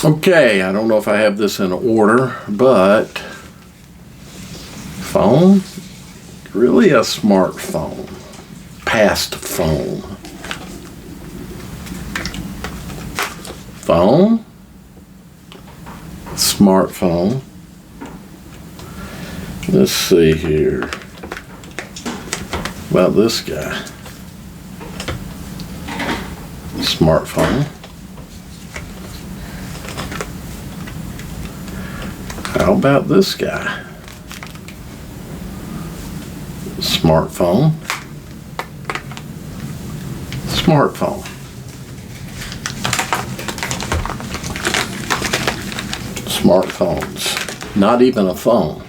Okay, I don't know if I have this in order, but phone, really a smartphone, past phone. Phone, smartphone. Let's see here. About this guy. Smartphone. How about this guy? Smartphone. Smartphone. Smartphones. Not even a phone.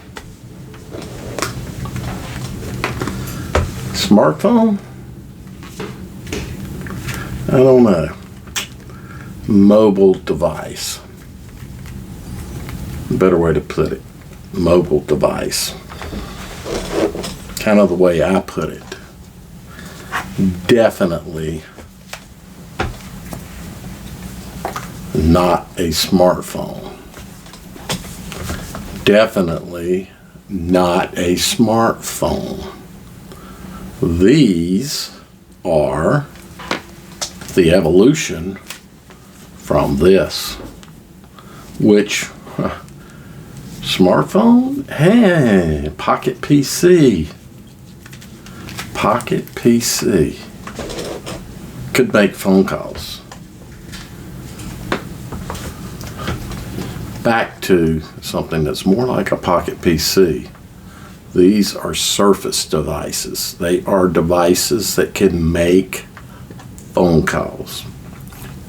Smartphone? I don't know. Mobile device. Better way to put it. Mobile device. Kind of the way I put it. Definitely not a smartphone. Definitely not a smartphone. These are the evolution from this, which smartphone? Hey, Pocket PC. Pocket PC. Could make phone calls. Back to something that's more like a Pocket PC. These are Surface devices. They are devices that can make phone calls.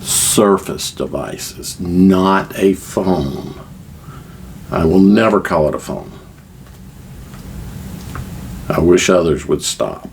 Surface devices, not a phone. I will never call it a phone. I wish others would stop.